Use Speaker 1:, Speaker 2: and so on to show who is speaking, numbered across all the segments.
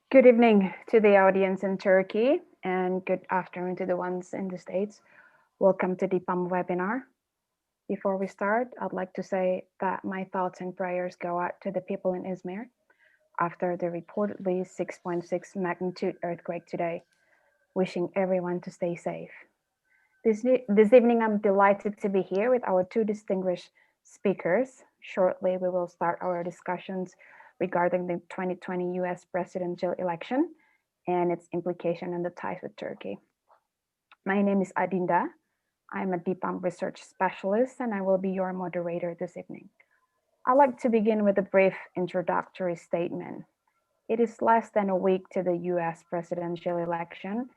Speaker 1: Good evening to the audience in Turkey and good afternoon to the ones in the States. Welcome to DİPAM webinar. Before we start, I'd like to say that my thoughts and prayers go out to the people in Izmir after the reportedly 6.6 magnitude earthquake today, wishing everyone to stay safe. This evening, I'm delighted to be here with our two distinguished speakers. Shortly, we will start our discussions regarding the 2020 US presidential election and its implication on the ties with Turkey. My name is Adinda. I'm a DİPAM research specialist, and I will be your moderator this evening. I'd like to begin with a brief introductory statement. It is less than a week to the US presidential election.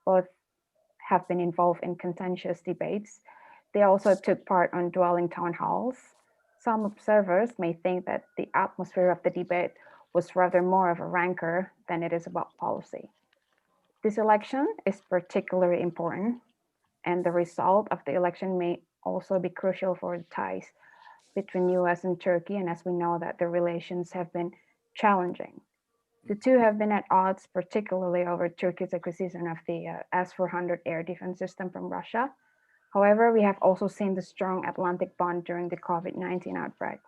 Speaker 1: Both have been involved in contentious debates. They also took part on dueling town halls. Some observers may think that the atmosphere of the debate was rather more of a rancor than it is about policy. This election is particularly important, and the result of the election may also be crucial for the ties between US and Turkey, and as we know that the relations have been challenging. The two have been at odds, particularly over Turkey's acquisition of the S-400 air defense system from Russia. However, we have also seen the strong Atlantic bond during the COVID-19 outbreak.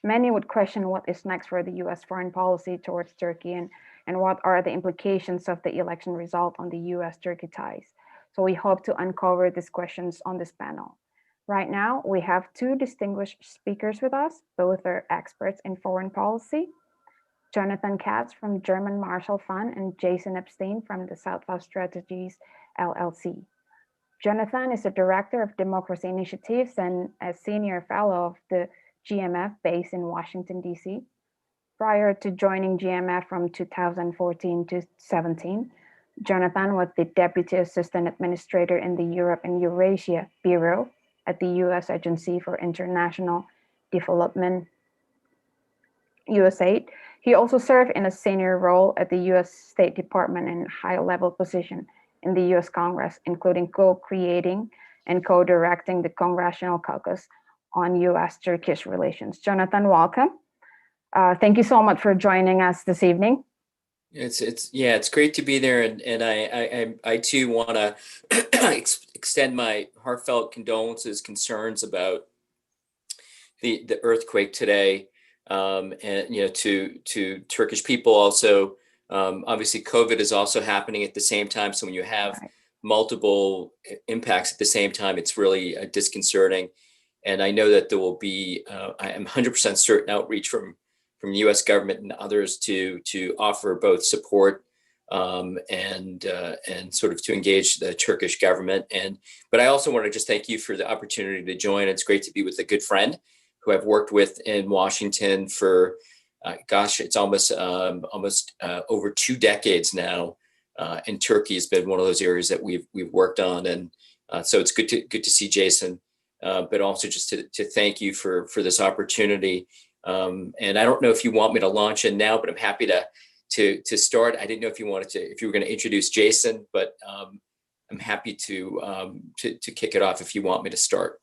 Speaker 1: Many would question what is next for the US foreign policy towards Turkey and what are the implications of the election result on the US-Turkey ties. So we hope to uncover these questions on this panel. Right now, we have two distinguished speakers with us. Both are experts in foreign policy. Jonathan KATZ from German Marshall Fund and Jason Epstein from the Southfive Strategies LLC. Jonathan is a director of democracy initiatives and a senior fellow of the GMF based in Washington, D.C. Prior to joining GMF from 2014 to 17, Jonathan was the deputy assistant administrator in the Europe and Eurasia Bureau at the U.S. Agency for International Development, USAID. He also served in a senior role at the U.S. State Department and high-level position in the U.S. Congress, including co-creating and co-directing the Congressional Caucus on U.S.-Turkish relations. Jonathan, welcome. Thank you so much for joining us this evening.
Speaker 2: It's great to be there, and I too want to extend my heartfelt condolences, concerns about the earthquake today. And to Turkish people also. Obviously, COVID is also happening at the same time. So when you have multiple impacts at the same time, it's really disconcerting. And I know that there will be, I am 100% certain, outreach from the U.S. government and others to offer both support and sort of to engage the Turkish government. But I also want to just thank you for the opportunity to join. It's great to be with a good friend who I've worked with in Washington for, it's almost over 2 decades now. And Turkey has been one of those areas that we've worked on, and so it's good to see Jason, but also just to thank you for this opportunity. And I don't know if you want me to launch in now, but I'm happy to start. I didn't know if you were going to introduce Jason, but I'm happy to kick it off if you want me to start.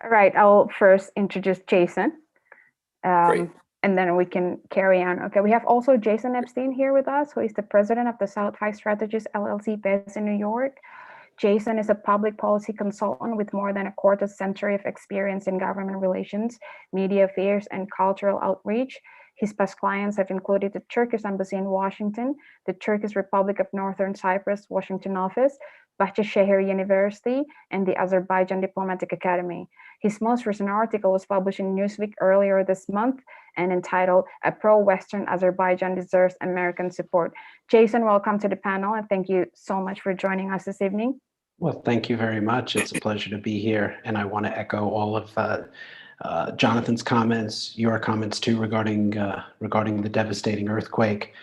Speaker 1: All right, I'll first introduce Jason,
Speaker 2: Great.
Speaker 1: and then we can carry on. Okay, we have also Jason Epstein here with us, who is the president of the Southfive Strategies LLC based in New York. Jason is a public policy consultant with more than a quarter century of experience in government relations, media affairs, and cultural outreach. His past clients have included the Turkish Embassy in Washington, the Turkish Republic of Northern Cyprus Washington office, Bahçeşehir University, and the Azerbaijan Diplomatic Academy. His most recent article was published in Newsweek earlier this month and entitled "A Pro-Western Azerbaijan Deserves American Support." Jason, welcome to the panel, and thank you so much for joining us this evening.
Speaker 3: Well, thank you very much. It's a pleasure to be here, and I want to echo all of Jonathan's comments, your comments too, regarding the devastating earthquake.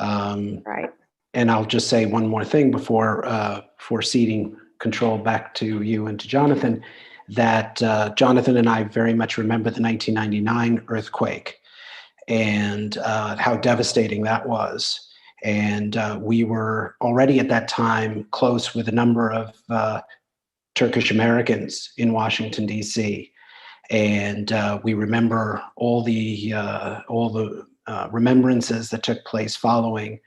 Speaker 1: Right.
Speaker 3: And I'll just say one more thing before ceding control back to you and to Jonathan, that Jonathan and I very much remember the 1999 earthquake and how devastating that was. And we were already at that time close with a number of Turkish-Americans in Washington, D.C. And we remember all the remembrances that took place following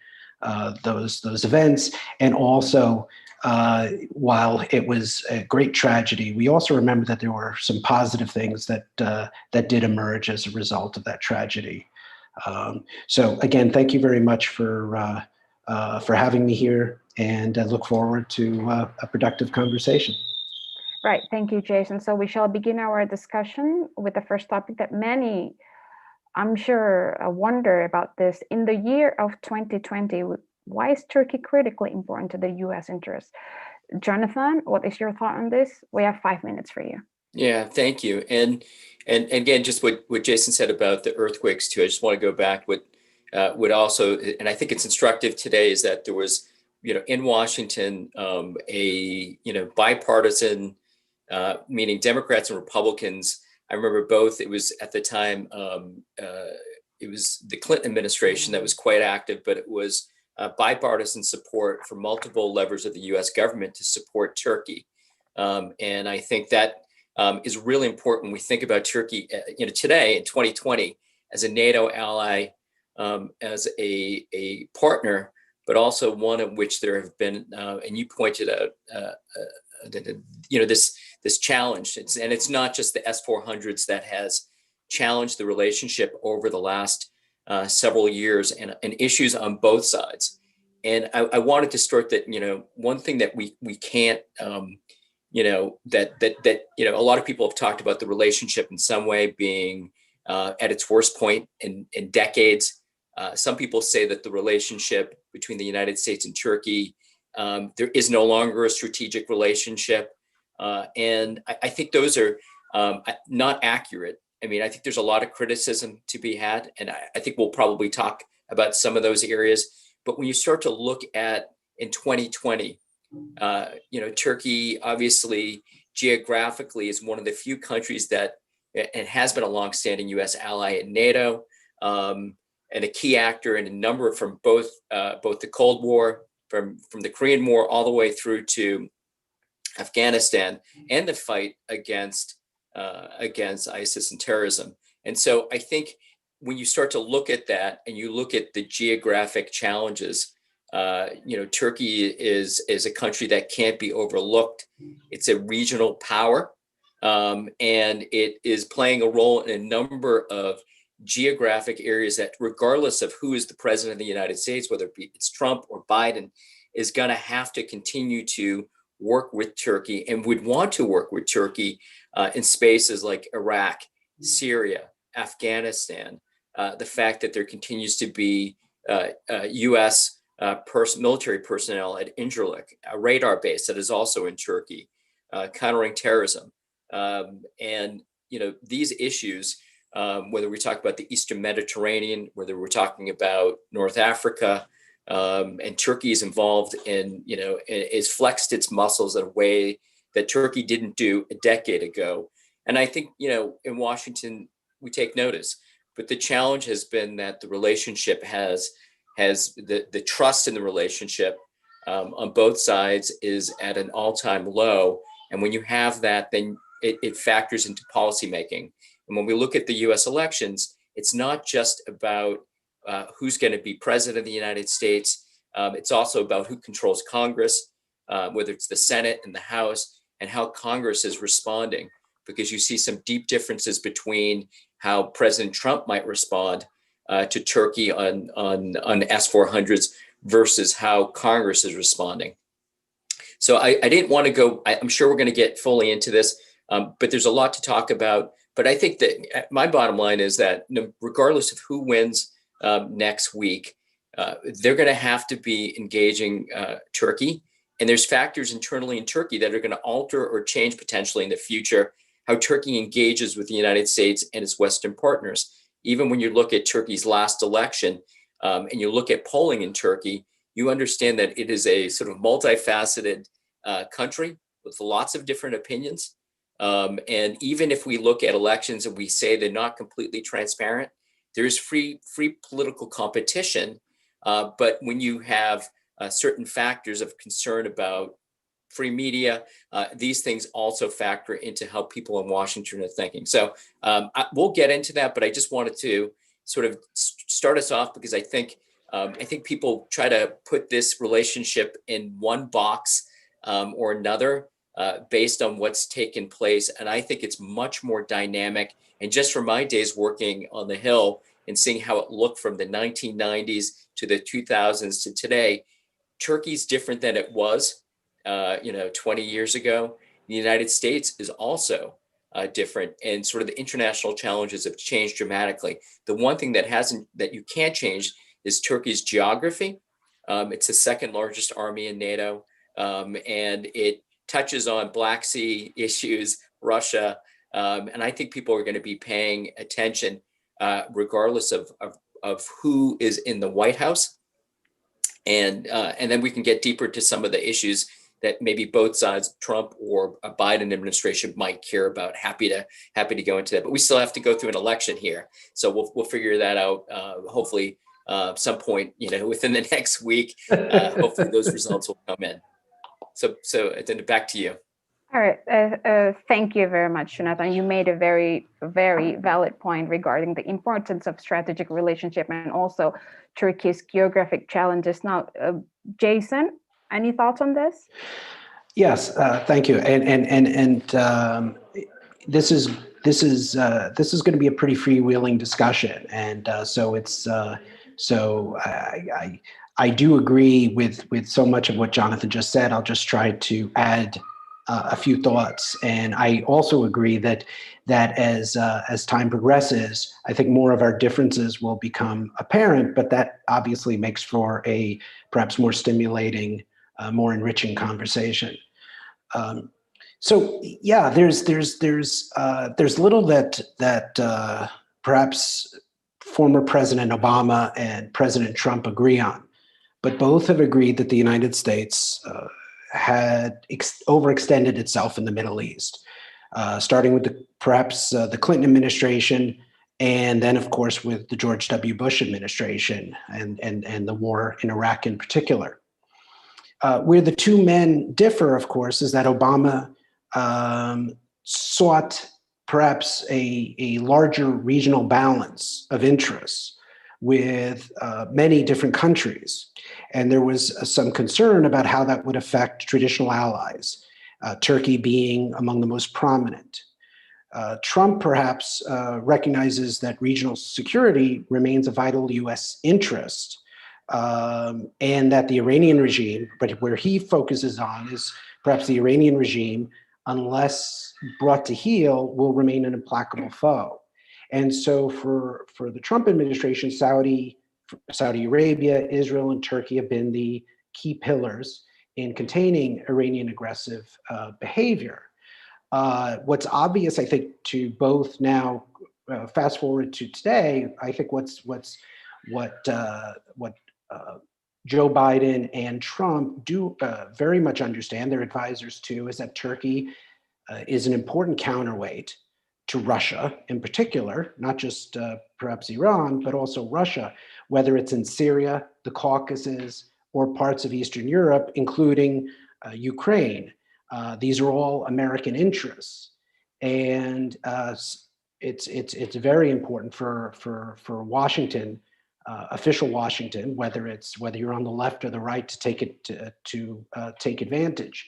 Speaker 3: those events. And also, while it was a great tragedy, we also remember that there were some positive things that did emerge as a result of that tragedy. So again, thank you very much for having me here, and I look forward to a productive conversation.
Speaker 1: Right, thank you, Jason. So we shall begin our discussion with the first topic that many, I'm sure, wonder about this. In the year of 2020, why is Turkey critically important to the US interests? Jonathan, what is your thought on this? We have 5 minutes for you.
Speaker 2: Yeah, thank you. And again, just what Jason said about the earthquakes too, I just want to go back would also, and I think it's instructive today, is that there was, in Washington, a, bipartisan, meaning Democrats and Republicans. I remember both. It was at the time, it was the Clinton administration that was quite active, but it was bipartisan support for multiple levers of the U.S. government to support Turkey. And I think that is really important when we think about Turkey, today in 2020 as a NATO ally, as a partner, but also one of which there have been, and you pointed out, this challenge. And it's not just the S-400s that has challenged the relationship over the last several years, and issues on both sides. And I wanted to start that, one thing that we can't, that a lot of people have talked about the relationship in some way being at its worst point in decades. Some people say that the relationship between the United States and Turkey, there is no longer a strategic relationship. And I think those are not accurate. I mean, I think there's a lot of criticism to be had, and I think we'll probably talk about some of those areas. But when you start to look at in 2020, Turkey obviously geographically is one of the few countries that, and has been a longstanding U.S. ally in NATO, and a key actor in a number from both the Cold War, from the Korean War all the way through to Afghanistan, and the fight against ISIS and terrorism. And so I think when you start to look at that and you look at the geographic challenges, Turkey is a country that can't be overlooked. It's a regional power, and it is playing a role in a number of geographic areas that, regardless of who is the president of the United States, whether it's Trump or Biden, is going to have to continue to work with Turkey and would want to work with Turkey in spaces like Iraq, Syria, Afghanistan. The fact that there continues to be U.S. military personnel at Incirlik, a radar base that is also in Turkey, countering terrorism. And, these issues, whether we talk about the Eastern Mediterranean, whether we're talking about North Africa, and Turkey is involved in, is flexed its muscles in a way that Turkey didn't do a decade ago. And I think, in Washington, we take notice. But the challenge has been that the relationship has the trust in the relationship on both sides is at an all-time low. And when you have that, then it factors into policymaking. And when we look at the US elections, it's not just about who's going to be president of the United States. It's also about who controls Congress, whether it's the Senate and the House, and how Congress is responding, because you see some deep differences between how President Trump might respond to Turkey on S-400s versus how Congress is responding. So I didn't want to go, I'm sure we're going to get fully into this, but there's a lot to talk about. But I think that my bottom line is that regardless of who wins next week, they're going to have to be engaging Turkey. And there's factors internally in Turkey that are going to alter or change potentially in the future how Turkey engages with the United States and its Western partners. Even when you look at Turkey's last election and you look at polling in Turkey, you understand that it is a sort of multifaceted country with lots of different opinions. And even if we look at elections and we say they're not completely transparent, there is free political competition. But when you have certain factors of concern about free media, these things also factor into how people in Washington are thinking. So we'll get into that, but I just wanted to sort of start us off because I think people try to put this relationship in one box or another based on what's taken place. And I think it's much more dynamic. And just from my days working on the Hill and seeing how it looked from the 1990s to the 2000s to today, Turkey's different than it was, 20 years ago. The United States is also different, and sort of the international challenges have changed dramatically. The one thing that you can't change is Turkey's geography. It's the second largest army in NATO, and it touches on Black Sea issues, Russia, and I think people are going to be paying attention regardless of who is in the White House. And then we can get deeper to some of the issues that maybe both sides, Trump or a Biden administration, might care about. Happy to go into that, but we still have to go through an election here, so we'll figure that out. Hopefully, some point, within the next week. Hopefully, those results will come in. So then back to you.
Speaker 1: All right. Thank you very much, Jonathan. You made a very, very valid point regarding the importance of strategic relationship and also Turkey's geographic challenges. Now, Jason, any thoughts on this?
Speaker 3: Yes, thank you. And this is going to be a pretty freewheeling discussion, and I do agree with so much of what Jonathan just said. I'll just try to add a few thoughts, and I also agree that as time progresses, I think more of our differences will become apparent, but that obviously makes for a perhaps more stimulating, more enriching conversation. So yeah, there's little that perhaps former President Obama and President Trump agree on, but both have agreed that the United States had overextended itself in the Middle East, starting with perhaps the Clinton administration, and then of course with the George W. Bush administration and the war in Iraq in particular. Where the two men differ, of course, is that Obama sought perhaps a larger regional balance of interests with many different countries. And there was some concern about how that would affect traditional allies, Turkey being among the most prominent. Trump perhaps recognizes that regional security remains a vital US interest, and that the Iranian regime, but where he focuses on is perhaps the Iranian regime, unless brought to heel, will remain an implacable foe. And so for the Trump administration, Saudi Arabia, Israel, and Turkey have been the key pillars in containing Iranian aggressive behavior. What's obvious, I think, to both now, fast forward to today, I think what Joe Biden and Trump do very much understand, their advisors too, is that Turkey is an important counterweight to Russia in particular, not just perhaps Iran, but also Russia, whether it's in Syria, the Caucasus, or parts of Eastern Europe, including Ukraine. These are all American interests. And it's very important for Washington, official Washington, whether you're on the left or the right, to take advantage.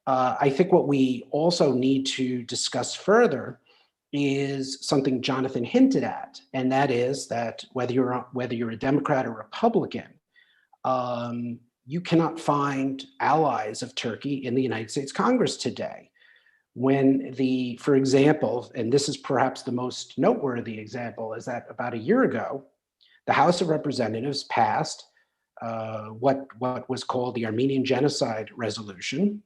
Speaker 3: I think what we also need to discuss further is something Jonathan hinted at, and that is that whether you're a Democrat or Republican, you cannot find allies of Turkey in the United States Congress today. For example, and this is perhaps the most noteworthy example, is that about a year ago, the House of Representatives passed what was called the Armenian Genocide Resolution.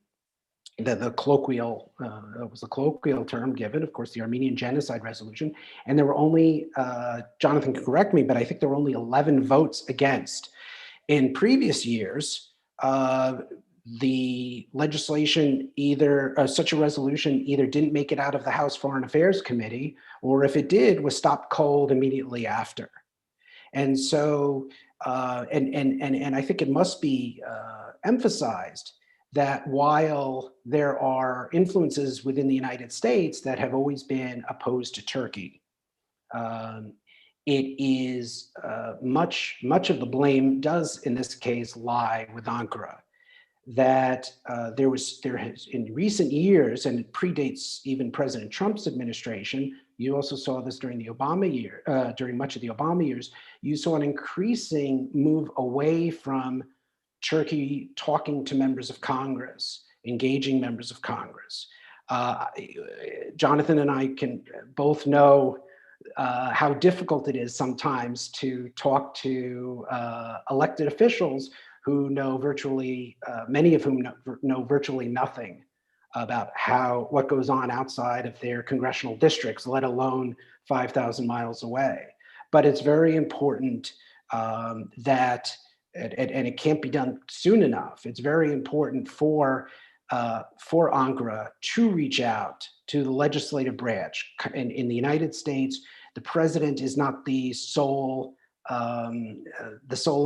Speaker 3: That was the colloquial term given, of course, the Armenian Genocide Resolution. And there were only, Jonathan can correct me, but I think there were only 11 votes against. In previous years, the legislation such a resolution either didn't make it out of the House Foreign Affairs Committee, or if it did, was stopped cold immediately after. And so, and I think it must be emphasized that while there are influences within the United States that have always been opposed to Turkey, it is much of the blame does in this case lie with Ankara. That there has in recent years, and it predates even President Trump's administration. You also saw this during the during much of the Obama years. You saw an increasing move away from Turkey talking to members of Congress, engaging members of Congress. Jonathan and I can both know how difficult it is sometimes to talk to elected officials who know virtually, many of whom know virtually nothing about what goes on outside of their congressional districts, let alone 5,000 miles away. But it's very important that, and it can't be done soon enough, it's very important for Ankara to reach out to the legislative branch. In the United States, the president is not the sole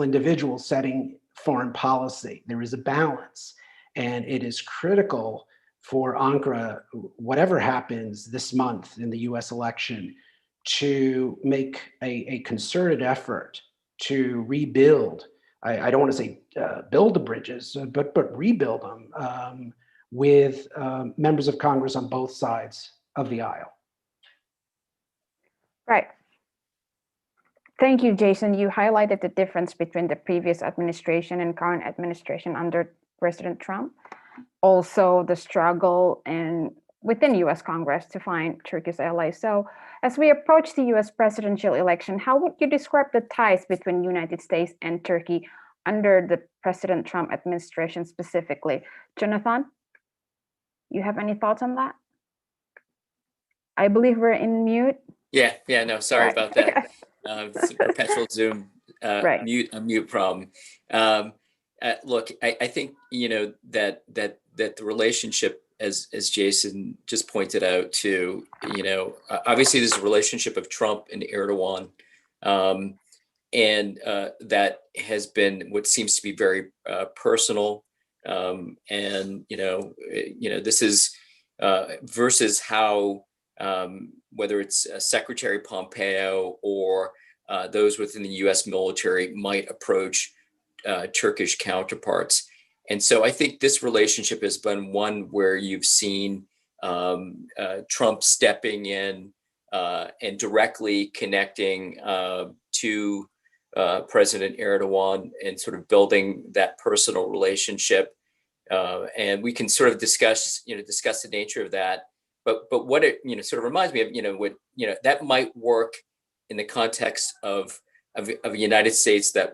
Speaker 3: individual setting foreign policy. There is a balance, and it is critical for Ankara, whatever happens this month in the US election, to make a concerted effort to rebuild. I don't want to say build the bridges, but rebuild them with members of Congress on both sides of the aisle.
Speaker 1: Right. Thank you, Jason. You highlighted the difference between the previous administration and current administration under President Trump. Also, the struggle within US Congress to find Turkey's allies. So as we approach the US presidential election, how would you describe the ties between the United States and Turkey under the President Trump administration specifically? Jonathan, you have any thoughts on that? I believe we're in mute.
Speaker 2: Yeah, no, sorry about that. It's a perpetual Zoom mute problem. Look, I think, that the relationship, as Jason just pointed out to, obviously there's a relationship of Trump and Erdogan, and that has been what seems to be very personal, and this is versus how whether it's Secretary Pompeo or those within the U.S. military might approach Turkish counterparts. And so I think this relationship has been one where you've seen Trump stepping in and directly connecting to President Erdogan and sort of building that personal relationship. And we can sort of discuss the nature of that. But what it sort of reminds me of, that might work in the context of a United States that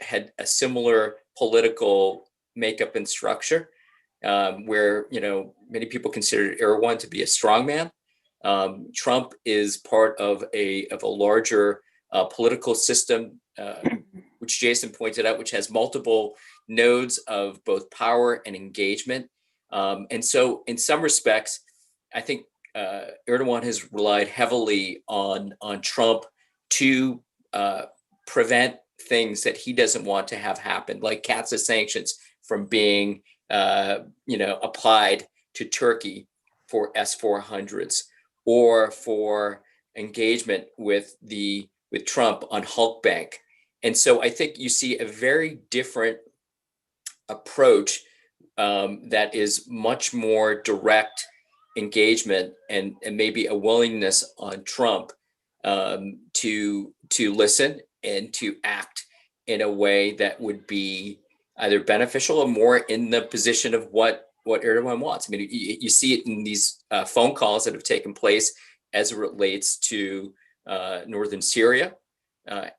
Speaker 2: had a similar political makeup and structure, where many people consider Erdogan to be a strongman. Trump is part of a larger political system, which Jason pointed out, which has multiple nodes of both power and engagement. And so, in some respects, I think Erdogan has relied heavily on Trump to prevent things that he doesn't want to have happen, like KATZ sanctions from being applied to Turkey for S-400s, or for engagement with Trump on Hulk Bank. And so I think you see a very different approach that is much more direct engagement and maybe a willingness on Trump to listen and to act in a way that would be either beneficial or more in the position of what Erdogan wants. I mean, you see it in these phone calls that have taken place as it relates to northern Syria.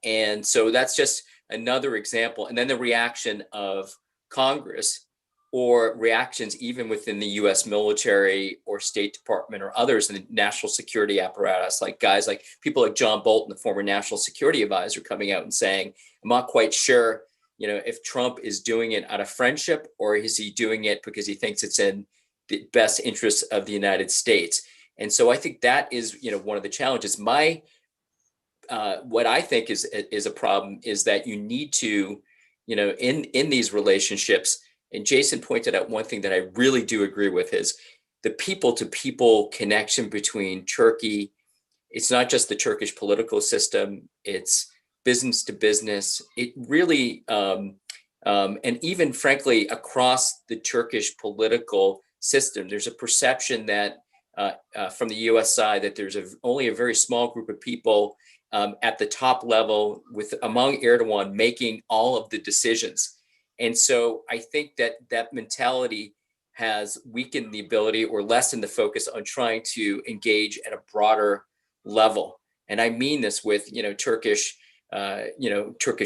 Speaker 2: And so that's just another example. And then the reaction of Congress, or reactions even within the US military or State Department or others in the national security apparatus, like guys like people like John Bolton, the former national security advisor, coming out and saying, I'm not quite sure, if Trump is doing it out of friendship, or is he doing it because he thinks it's in the best interests of the United States. And so I think that is, one of the challenges. What I think is a problem is that you need to, in these relationships, and Jason pointed out one thing that I really do agree with, is the people-to-people connection between Turkey It's not just the Turkish political system, it's business to business. It really, and even frankly, across the Turkish political system, there's a perception that from the US side that there's only a very small group of people at the top level among Erdogan making all of the decisions. And so I think that mentality has weakened the ability or lessened the focus on trying to engage at a broader level. And I mean this with, Turkish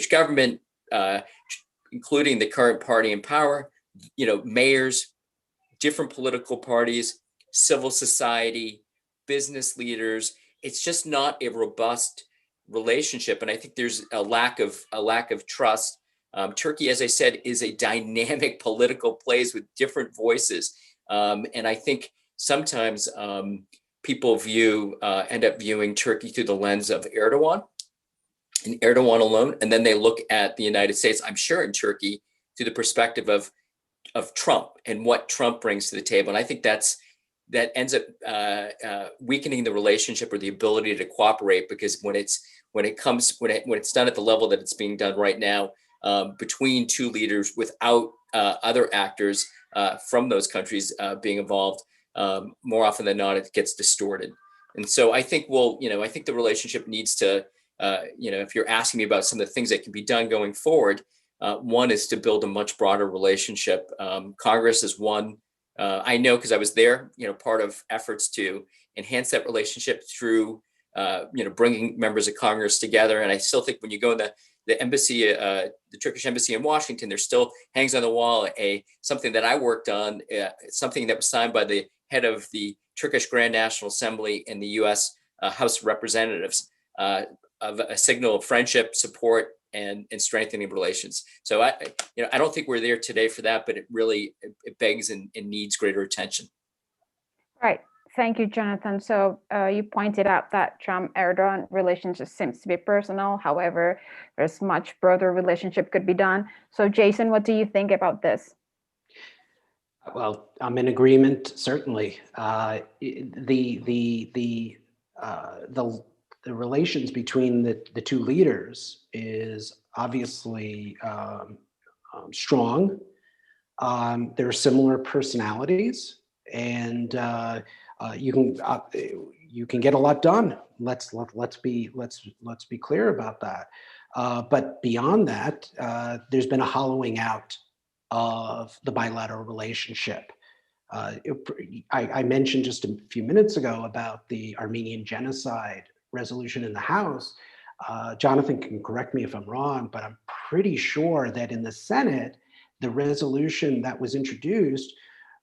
Speaker 2: government, including the current party in power, mayors, different political parties, civil society, business leaders. It's just not a robust relationship. And I think there's a lack of trust. Turkey, as I said, is a dynamic political place with different voices. And I think sometimes people end up viewing Turkey through the lens of Erdogan and Erdogan alone. And then they look at the United States, I'm sure in Turkey, through the perspective of Trump and what Trump brings to the table. And I think that ends up weakening the relationship or the ability to cooperate, because when it's done at the level that it's being done right now, between two leaders without other actors from those countries being involved, more often than not, it gets distorted. And so I think I think the relationship needs to, if you're asking me about some of the things that can be done going forward, one is to build a much broader relationship. Congress is one. I know because I was there, part of efforts to enhance that relationship through, bringing members of Congress together. And I still think when you go to the embassy, the Turkish embassy in Washington, there still hangs on the wall something that I worked on, something that was signed by the head of the Turkish Grand National Assembly in the U.S. House of Representatives, of a signal of friendship, support, and strengthening relations. So I don't think we're there today for that, but it really begs and needs greater attention.
Speaker 1: Right. Thank you, Jonathan. So you pointed out that Trump-Erdogan relationship seems to be personal. However, there's much broader relationship could be done. So Jason, what do you think about this?
Speaker 3: Well, I'm in agreement, certainly. The relations between the two leaders is obviously strong. There are similar personalities, and you can get a lot done. Let's be clear about that. But beyond that, there's been a hollowing out of the bilateral relationship. I mentioned just a few minutes ago about the Armenian genocide resolution in the House. Jonathan can correct me if I'm wrong, but I'm pretty sure that in the Senate, the resolution that was introduced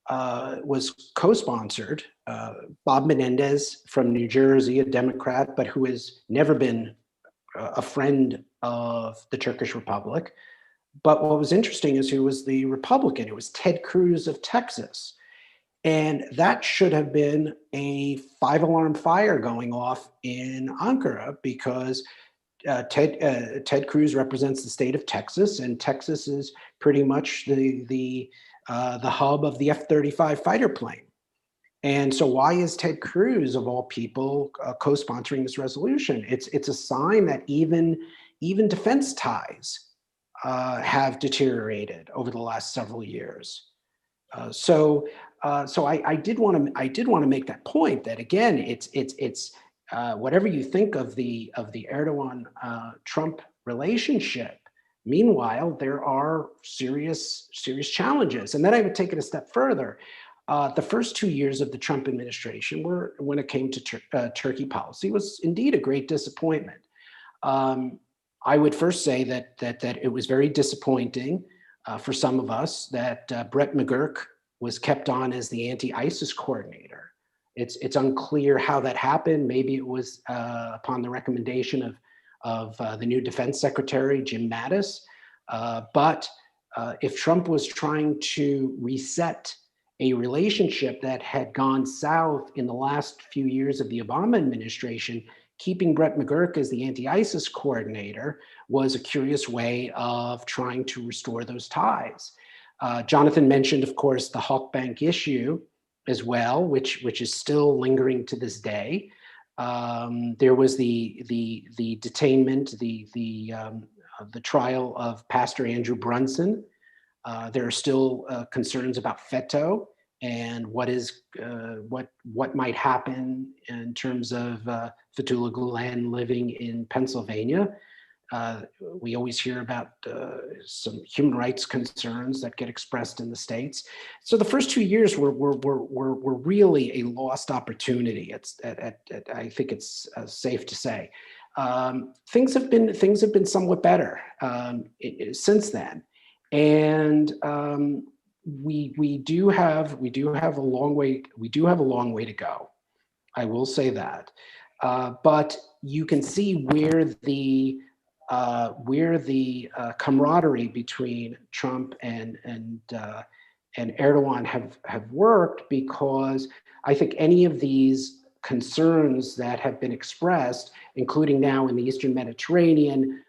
Speaker 3: was co-sponsored. Bob Menendez from New Jersey, a Democrat, but who has never been a friend of the Turkish Republic. But what was interesting is who was the Republican. It was Ted Cruz of Texas. And that should have been a 5-alarm fire going off in Ankara, because Ted Cruz represents the state of Texas, and Texas is pretty much the hub of the F-35 fighter plane. And so why is Ted Cruz, of all people, co-sponsoring this resolution? It's a sign that even defense ties have deteriorated over the last several years. So I did want to make that point that, again, it's whatever you think of the Erdogan Trump relationship. Meanwhile, there are serious challenges. And then I would take it a step further. The first 2 years of the Trump administration were, when it came to Turkey policy, was indeed a great disappointment. I would first say that it was very disappointing for some of us that Brett McGurk was kept on as the anti-ISIS coordinator. It's unclear how that happened. Maybe it was upon the recommendation of the new defense secretary, Jim Mattis. But if Trump was trying to reset a relationship that had gone south in the last few years of the Obama administration, keeping Brett McGurk as the anti-ISIS coordinator was a curious way of trying to restore those ties. Jonathan mentioned, of course, the Hawk Bank issue as well, which is still lingering to this day. There was the detainment, the trial of Pastor Andrew Brunson. There are still concerns about FETO and what might happen in terms of Fethullah Gulen living in Pennsylvania. We always hear about some human rights concerns that get expressed in the States. So the first 2 years were really a lost opportunity. I think it's safe to say. Things have been somewhat better since then, and we do have a long way to go. I will say that, but you can see where the camaraderie between Trump and Erdogan have worked, because I think any of these concerns that have been expressed, including now in the Eastern Mediterranean,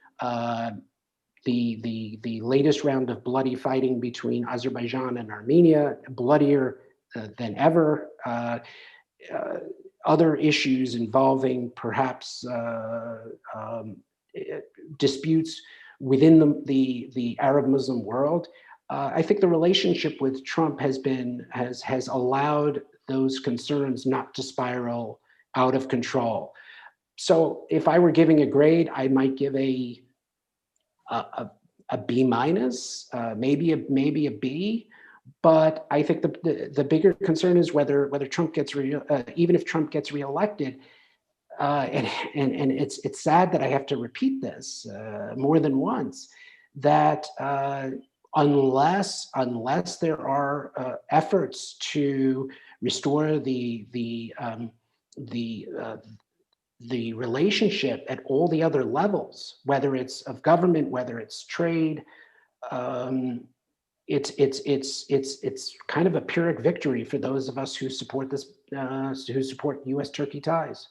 Speaker 3: the latest round of bloody fighting between Azerbaijan and Armenia, bloodier than ever. Other issues involving perhaps disputes within the Arab Muslim world. I think the relationship with Trump has allowed those concerns not to spiral out of control. So if I were giving a grade, I might give a B minus, maybe a B. But I think the bigger concern is whether Trump gets even if Trump gets reelected. And it's sad that I have to repeat this more than once, that unless there are efforts to restore the relationship at all the other levels, whether it's of government, whether it's trade, it's kind of a Pyrrhic victory for those of us who support this, who support U.S.-Turkey ties.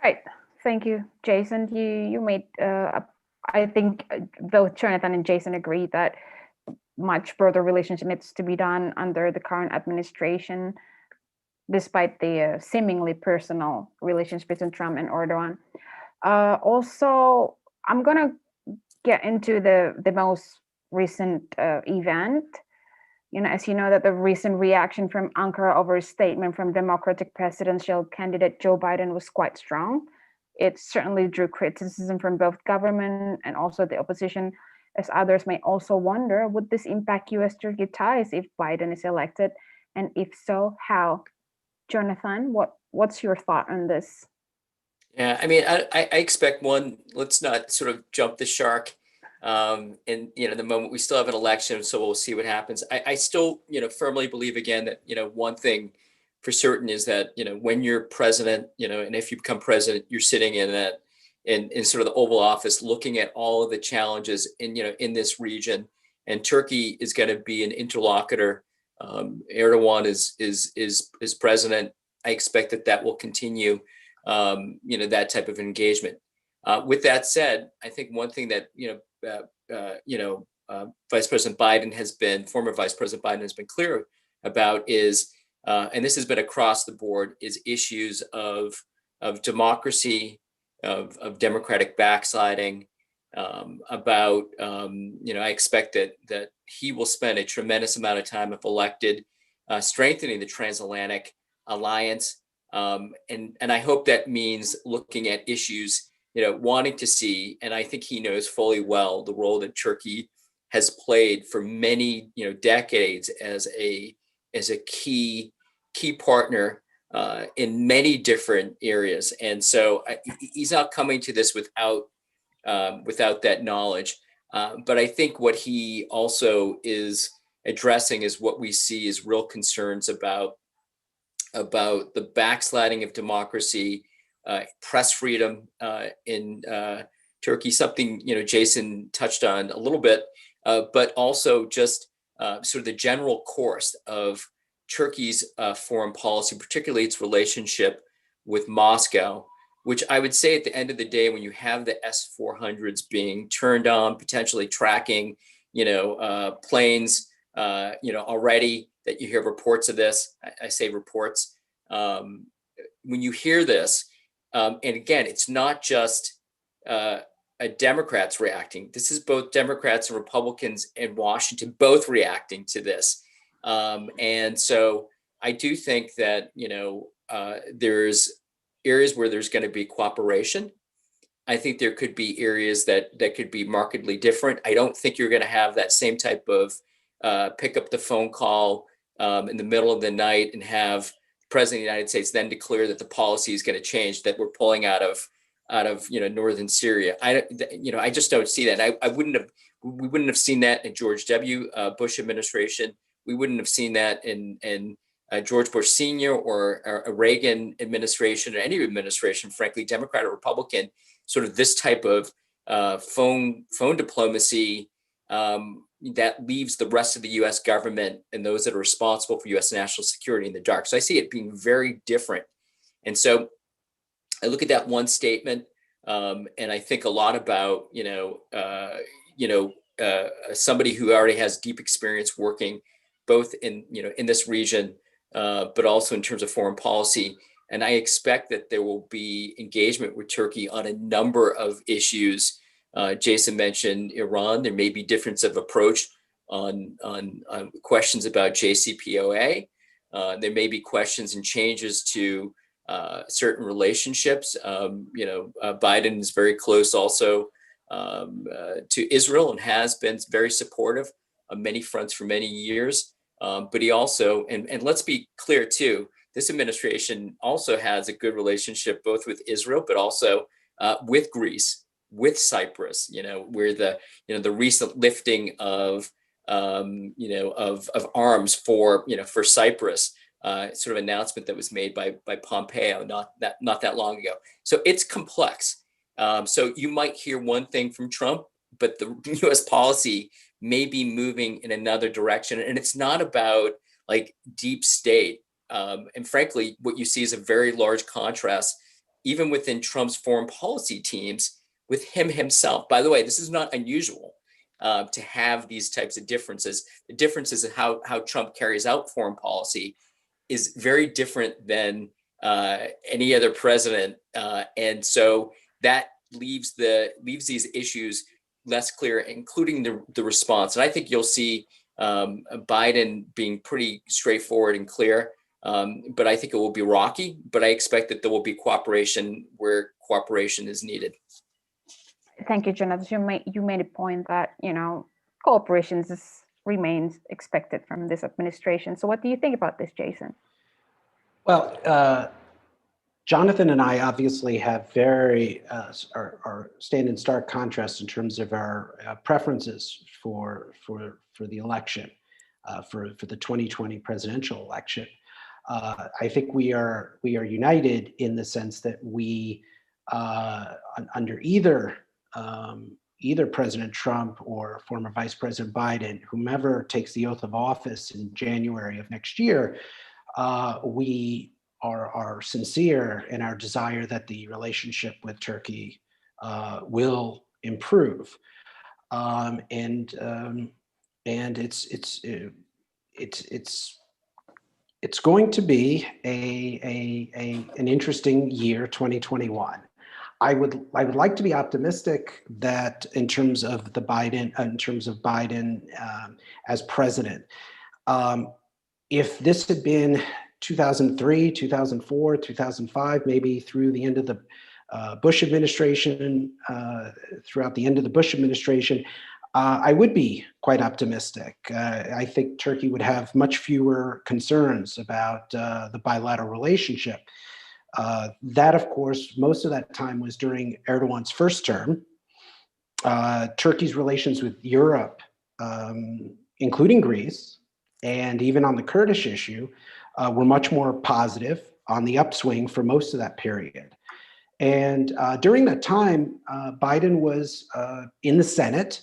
Speaker 1: Right. Thank you, Jason. You made, I think both Jonathan and Jason agree that much broader relationship needs to be done under the current administration, despite the seemingly personal relationship between Trump and Erdogan. Also, I'm going to get into the most recent event. As you know, that the recent reaction from Ankara over a statement from Democratic presidential candidate Joe Biden was quite strong. It certainly drew criticism from both government and also the opposition, as others may also wonder, would this impact US-Turkey ties if Biden is elected? And if so, how? Jonathan, what's your thought on this?
Speaker 2: Yeah, I mean, I expect let's not sort of jump the shark. And the moment we still have an election, so we'll see what happens. I still firmly believe again that one thing for certain is that when you're president, and if you become president, you're sitting in sort of the Oval Office, looking at all of the challenges in this region, and Turkey is going to be an interlocutor. Erdogan is president. I expect that will continue. That type of engagement. With that said, I think one thing that former Vice President Biden has been clear about is, and this has been across the board, is issues of democracy, of democratic backsliding. I expect that he will spend a tremendous amount of time, if elected, strengthening the transatlantic alliance. And I hope that means looking at issues, wanting to see, and I think he knows fully well the role that Turkey has played for many, decades as a key partner in many different areas. And so he's not coming to this without that knowledge. But I think what he also is addressing is what we see as real concerns about the backsliding of democracy, press freedom in Turkey, something Jason touched on a little bit, but also just sort of the general course of Turkey's foreign policy, particularly its relationship with Moscow, which I would say at the end of the day, when you have the S-400s being turned on, potentially tracking, planes, already that you hear reports of this, I say reports, when you hear this, and again, it's not just Democrats reacting. This is both Democrats and Republicans in Washington both reacting to this. And so I do think that, there's areas where there's going to be cooperation. I think there could be areas that could be markedly different. I don't think you're going to have that same type of pick up the phone call in the middle of the night and have the President of the United States then declare that the policy is going to change, that we're pulling out of northern Syria. I just don't see that. We wouldn't have seen that in George W. Bush administration. We wouldn't have seen that in George Bush Sr. or a Reagan administration or any administration, frankly, Democrat or Republican. Sort of this type of phone diplomacy that leaves the rest of the U.S. government and those that are responsible for U.S. national security in the dark. So I see it being very different. And so I look at that one statement, and I think a lot about somebody who already has deep experience working both in this region, but also in terms of foreign policy. And I expect that there will be engagement with Turkey on a number of issues. Jason mentioned Iran. There may be difference of approach on questions about JCPOA. There may be questions and changes to certain relationships. Biden is very close also to Israel and has been very supportive on many fronts for many years. But he also, and let's be clear too, this administration also has a good relationship both with Israel, but also with Greece, with Cyprus, where the recent lifting of arms for Cyprus, sort of announcement that was made by Pompeo not that long ago. So it's complex. So you might hear one thing from Trump, but the U.S. policy may be moving in another direction. And it's not about like deep state. And frankly, what you see is a very large contrast, even within Trump's foreign policy teams, with him himself. By the way, this is not unusual to have these types of differences. The differences in how Trump carries out foreign policy is very different than any other president. And so that leaves these issues less clear, including the response. And I think you'll see Biden being pretty straightforward and clear. But I think it will be rocky, but I expect that there will be cooperation where cooperation is needed.
Speaker 1: Thank you, Jonathan. You made a point that, cooperation remains expected from this administration. So what do you think about this, Jason?
Speaker 3: Well, Jonathan and I obviously have are stand in stark contrast in terms of our preferences for the election, for the 2020 presidential election. I think we are united in the sense that we, under either President Trump or former Vice President Biden, whomever takes the oath of office in January of next year, we are sincere in our desire that the relationship with Turkey will improve, and it's going to be an interesting year, 2021. I would like to be optimistic that in terms of Biden as president, if this had been 2003, 2004, 2005, maybe through the end of the Bush administration, throughout the end of the Bush administration, I would be quite optimistic. I think Turkey would have much fewer concerns about the bilateral relationship. That, of course, most of that time was during Erdogan's first term. Turkey's relations with Europe, including Greece, and even on the Kurdish issue, were much more positive, on the upswing for most of that period. And during that time, Biden was in the Senate.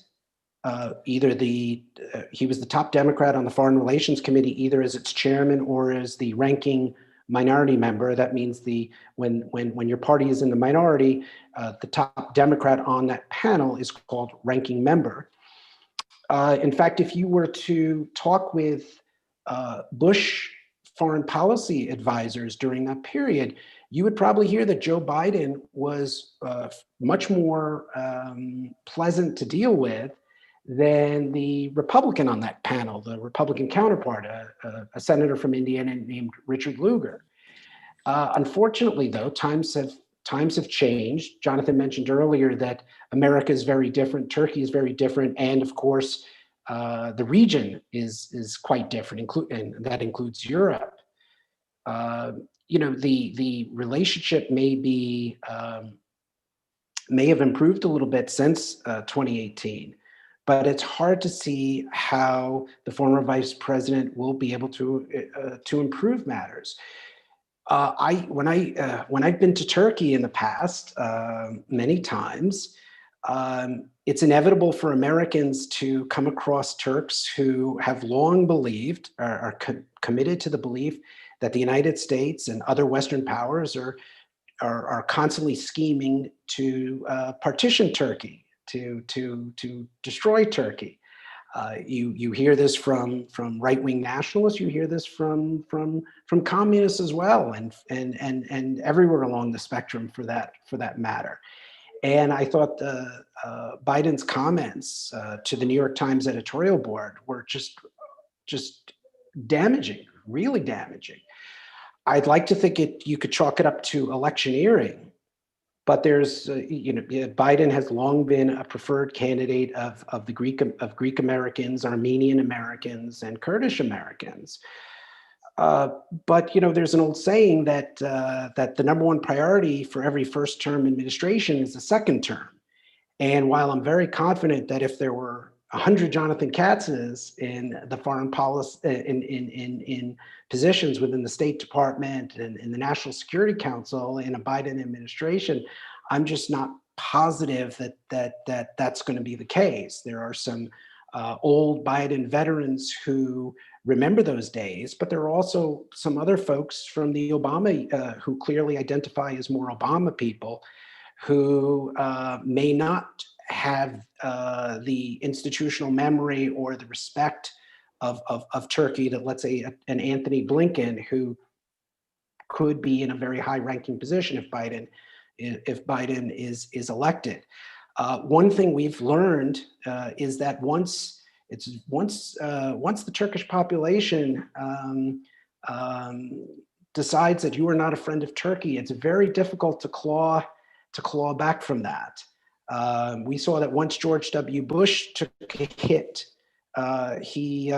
Speaker 3: He was the top Democrat on the Foreign Relations Committee, either as its chairman or as the ranking minority member. That means when your party is in the minority, the top Democrat on that panel is called ranking member. In fact, if you were to talk with Bush foreign policy advisors during that period, you would probably hear that Joe Biden was much more pleasant to deal with than the Republican on that panel, the Republican counterpart, a senator from Indiana named Richard Lugar. Unfortunately, though, times have changed. Jonathan mentioned earlier that America is very different, Turkey is very different, and of course, the region is quite different, and that includes Europe. The relationship may have improved a little bit since 2018, but it's hard to see how the former vice president will be able to improve matters. When I've been to Turkey in the past many times, it's inevitable for Americans to come across Turks who have long believed, are committed to the belief that the United States and other Western powers are constantly scheming to partition Turkey, to destroy Turkey. You hear this from right-wing nationalists. You hear this from communists as well, and everywhere along the spectrum for that matter. And I thought Biden's comments to the New York Times editorial board were just damaging, really damaging. I'd like to think you could chalk it up to electioneering, but there's Biden has long been a preferred candidate of Greek Americans, Armenian Americans, and Kurdish Americans. But there's an old saying that the number one priority for every first-term administration is the second term. And while I'm very confident that if there were 100 Jonathan Katzes in the foreign policy, in positions within the State Department and in the National Security Council in a Biden administration, I'm just not positive that's going to be the case. There are some old Biden veterans who remember those days, but there are also some other folks from the Obama who clearly identify as more Obama people who may not have the institutional memory or the respect of Turkey that, let's say, an Anthony Blinken, who could be in a very high-ranking position if Biden is elected. One thing we've learned is that once the Turkish population decides that you are not a friend of Turkey, it's very difficult to claw back from that. We saw that once George W. Bush took a hit, he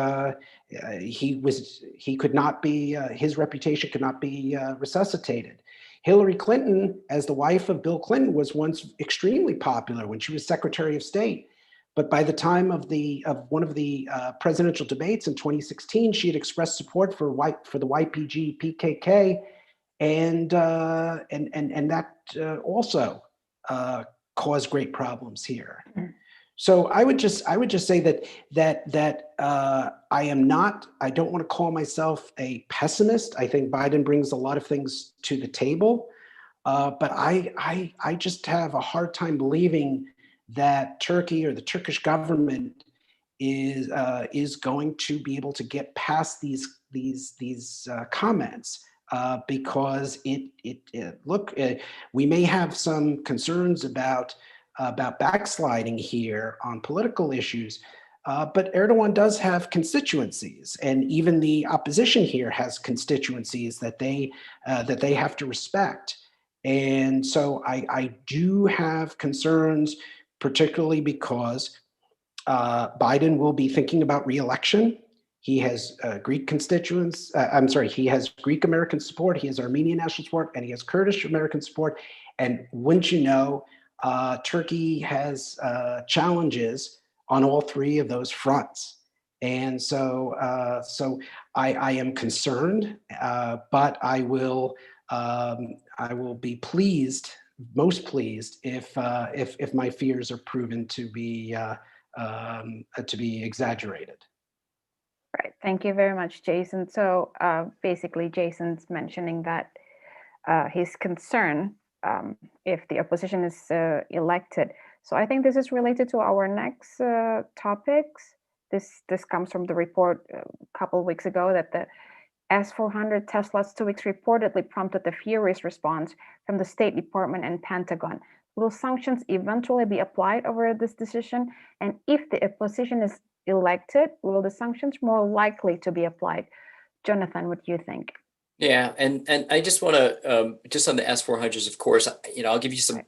Speaker 3: could not be, his reputation could not be resuscitated. Hillary Clinton, as the wife of Bill Clinton, was once extremely popular when she was Secretary of State. But by the time of one of the presidential debates in 2016, she had expressed support for the YPG PKK, and that also caused great problems here. So I would just say that I don't want to call myself a pessimist. I think Biden brings a lot of things to the table, but I just have a hard time believing that Turkey or the Turkish government is going to be able to get past these comments, because we may have some concerns about backsliding here on political issues, but Erdogan does have constituencies, and even the opposition here has constituencies that they have to respect. And so I do have concerns, particularly because Biden will be thinking about re-election. He has Greek constituents. He has Greek American support. He has Armenian national support, and he has Kurdish American support. And wouldn't you know, Turkey has challenges on all three of those fronts. And so I am concerned, but I will be most pleased if my fears are proven to be exaggerated.
Speaker 1: Right. Thank you very much, Jason. So basically, Jason's mentioning that his concern if the opposition is elected. So I think this is related to our next topics. This comes from the report a couple of weeks ago that the S-400 test last 2 weeks reportedly prompted a furious response from the State Department and Pentagon. Will sanctions eventually be applied over this decision? And if the opposition is elected, will the sanctions more likely to be applied? Jonathan, what do you think?
Speaker 2: Yeah, and I just want to just on the S-400s, of course, I'll give you some,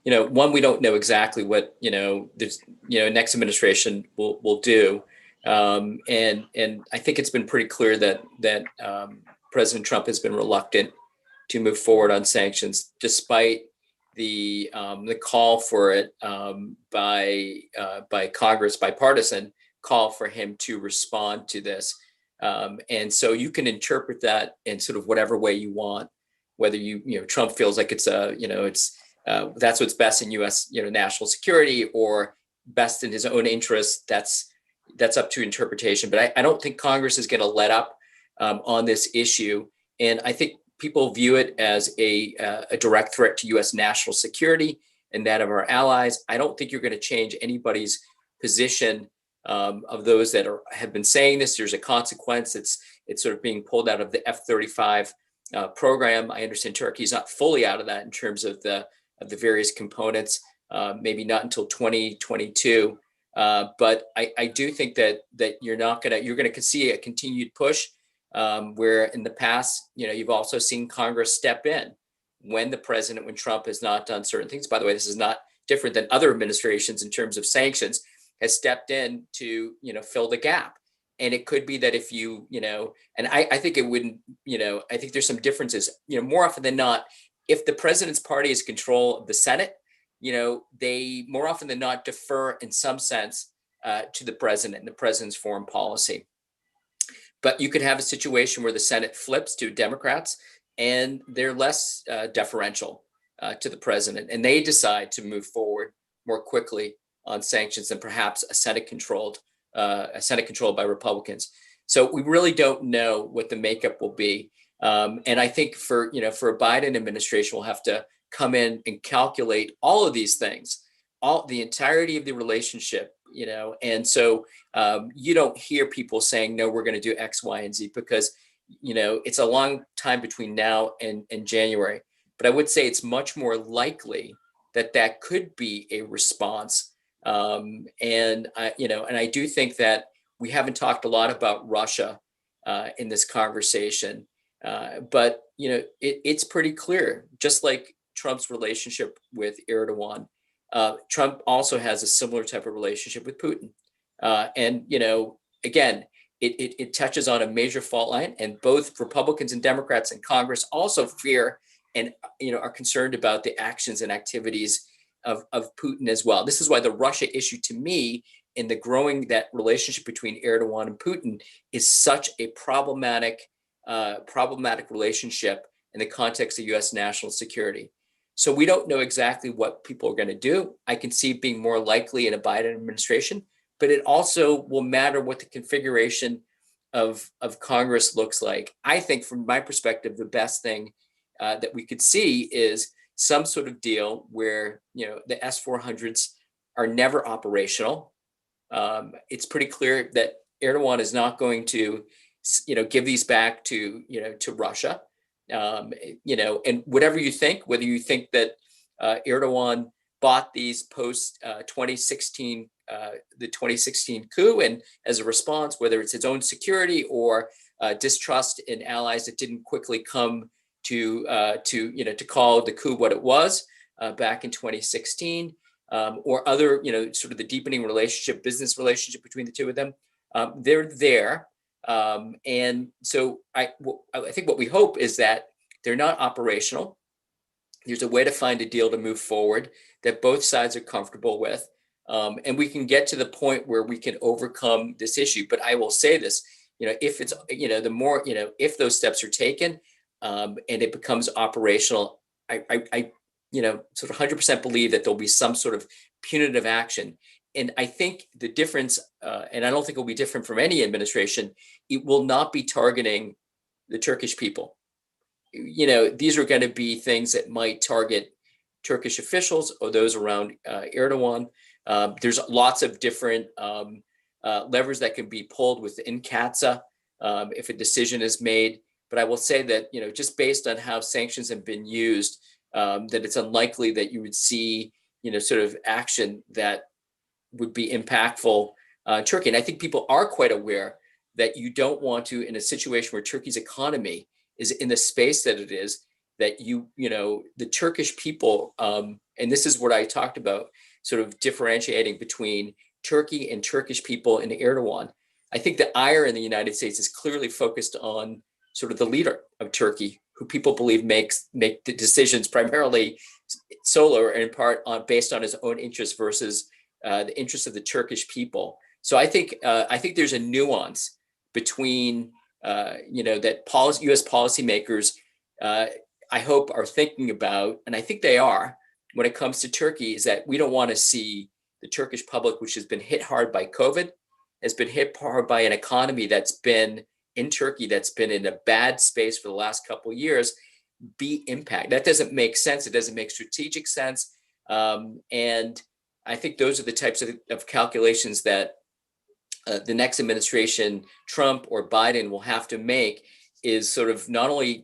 Speaker 2: one, we don't know exactly what this next administration will do, and I think it's been pretty clear that President Trump has been reluctant to move forward on sanctions, despite the call for it by Congress, bipartisan call for him to respond to this. And so you can interpret that in sort of whatever way you want, whether Trump feels like it's that's what's best in U.S. national security or best in his own interests. That's up to interpretation. But I don't think Congress is going to let up on this issue, and I think people view it as a direct threat to U.S. national security and that of our allies. I don't think you're going to change anybody's position. Of those that have been saying this, there's a consequence. It's sort of being pulled out of the F-35 program. I understand Turkey is not fully out of that in terms of the various components. Maybe not until 2022. But I do think that you're going to see a continued push where in the past, you've also seen Congress step in when Trump has not done certain things. By the way, this is not different than other administrations in terms of sanctions. Has stepped in to, fill the gap. And it could be that if and I think it wouldn't, I think there's some differences, more often than not, if the president's party is control of the Senate, they more often than not defer in some sense to the president and the president's foreign policy. But you could have a situation where the Senate flips to Democrats and they're less deferential to the president, and they decide to move forward more quickly on sanctions than perhaps a Senate controlled by Republicans. So we really don't know what the makeup will be. And I think for a Biden administration, we'll have to come in and calculate all of these things, the entirety of the relationship, and so you don't hear people saying, no, we're going to do X, Y, and Z, because, it's a long time between now and January. But I would say it's much more likely that could be a response. And I do think that we haven't talked a lot about Russia in this conversation, but it's pretty clear. Just like Trump's relationship with Erdogan, Trump also has a similar type of relationship with Putin, and again, it touches on a major fault line, and both Republicans and Democrats in Congress also fear and are concerned about the actions and activities of Putin as well. This is why the Russia issue, to me, in the growing that relationship between Erdogan and Putin, is such a problematic relationship in the context of U.S. national security. So we don't know exactly what people are going to do. I can see it being more likely in a Biden administration, but it also will matter what the configuration of Congress looks like. I think, from my perspective, the best thing that we could see is some sort of deal where the S-400s are never operational. It's pretty clear that Erdogan is not going to, give these back to Russia. And whatever you think, whether you think that Erdogan bought these post 2016, the 2016 coup, and as a response, whether it's his own security or distrust in allies that didn't quickly come to call the coup what it was back in 2016, or other, sort of the deepening business relationship between the two of them, they're there. And so I think what we hope is that they're not operational. There's a way to find a deal to move forward that both sides are comfortable with. And we can get to the point where we can overcome this issue. But I will say this, if it's, the more, if those steps are taken and it becomes operational, I sort of 100% believe that there'll be some sort of punitive action. And I think the difference, and I don't think it will be different from any administration, it will not be targeting the Turkish people. These are going to be things that might target Turkish officials or those around Erdogan. There's lots of different levers that can be pulled within KATZ if a decision is made. But I will say that, just based on how sanctions have been used, that it's unlikely that you would see, sort of action that would be impactful Turkey. And I think people are quite aware that you don't want to, in a situation where Turkey's economy is in the space that it is, that the Turkish people, and this is what I talked about, sort of differentiating between Turkey and Turkish people and Erdogan. I think the ire in the United States is clearly focused on sort of the leader of Turkey, who people believe make the decisions primarily solo or in part based on his own interests versus the interests of the Turkish people. So I think there's a nuance between that U.S. policymakers, I hope, are thinking about, and I think they are, when it comes to Turkey, is that we don't want to see the Turkish public, which has been hit hard by COVID, has been hit hard by an economy that's been in Turkey, that's been in a bad space for the last couple of years, be impacted. That doesn't make sense. It doesn't make strategic sense. And I think those are the types of calculations that the next administration, Trump or Biden, will have to make, is sort of not only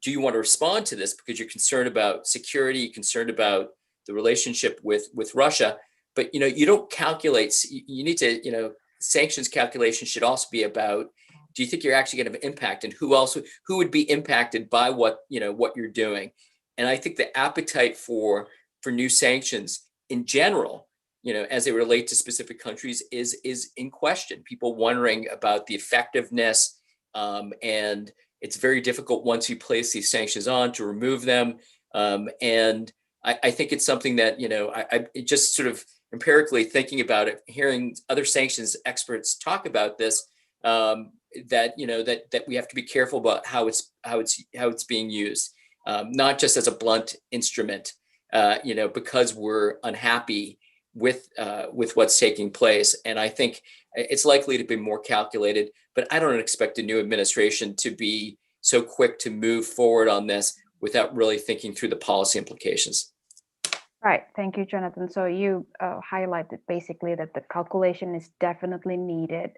Speaker 2: do you want to respond to this because you're concerned about security, concerned about the relationship with Russia, but you don't calculate. You need to, sanctions calculation should also be about, do you think you're actually going to have impact, and who would be impacted by what you're doing? And I think the appetite for new sanctions in general, as they relate to specific countries, is in question. People wondering about the effectiveness, and it's very difficult once you place these sanctions on to remove them. And I think it's something that, I just sort of empirically thinking about it, hearing other sanctions experts talk about this, that we have to be careful about how it's being used, not just as a blunt instrument, because we're unhappy with what's taking place. And I think it's likely to be more calculated, but I don't expect a new administration to be so quick to move forward on this without really thinking through the policy implications.
Speaker 1: Right. Thank you, Jonathan. So you highlighted basically that the calculation is definitely needed.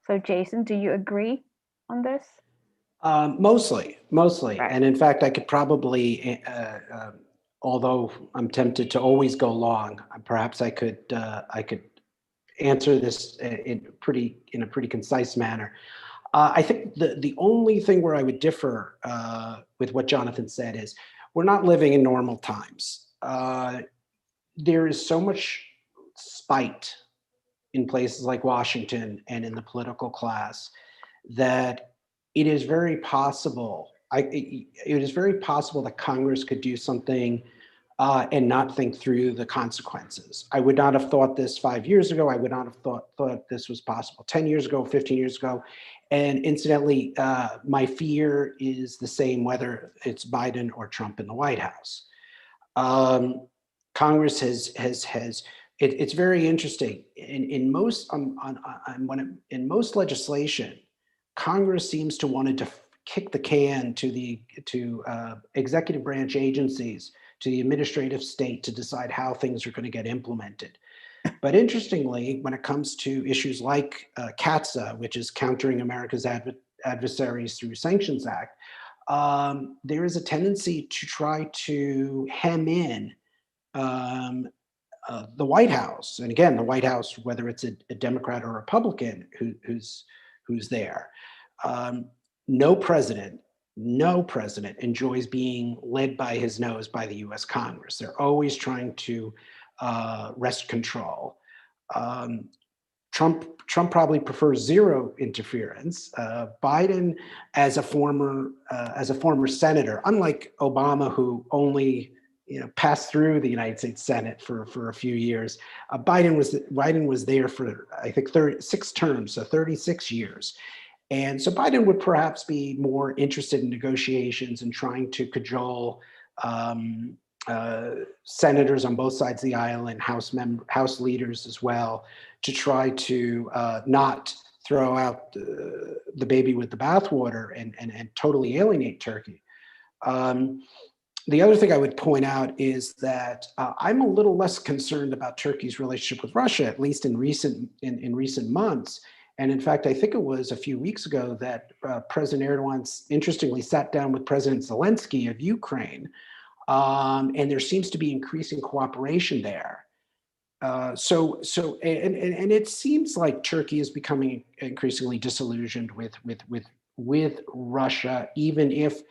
Speaker 1: So Jason, do you agree on this?
Speaker 3: Mostly.
Speaker 1: Right.
Speaker 3: And in fact, I could probably, although I'm tempted to always go long, perhaps I could answer this in a pretty concise manner. I think the only thing where I would differ with what Jonathan said is we're not living in normal times. There is so much spite in places like Washington and in the political class that it is very possible. It is very possible that Congress could do something and not think through the consequences. I would not have thought this 5 years ago. I would not have thought this was possible 10 years ago, 15 years ago. And incidentally, my fear is the same whether it's Biden or Trump in the White House. Congress it's very interesting. In most in most legislation, Congress seems to want to kick the can to executive branch agencies, to the administrative state, to decide how things are going to get implemented. But interestingly, when it comes to issues like KATZ, which is Countering America's Adversaries Through Sanctions Act, there is a tendency to try to hem in the White House. And again, the White House, whether it's a Democrat or Republican who's there. No president enjoys being led by his nose by the US Congress. They're always trying to wrest control. Trump probably prefers zero interference. Biden, as a former senator, unlike Obama, who only passed through the United States Senate for a few years, Biden was there for, I think, 36 terms, so 36 years. And so Biden would perhaps be more interested in negotiations and trying to cajole senators on both sides of the aisle and House leaders as well to try to not throw out the baby with the bathwater and totally alienate Turkey. The other thing I would point out is that I'm a little less concerned about Turkey's relationship with Russia, at least in recent months. And in fact, I think it was a few weeks ago that President Erdogan interestingly sat down with President Zelensky of Ukraine, and there seems to be increasing cooperation there. And it seems like Turkey is becoming increasingly disillusioned with Russia, even if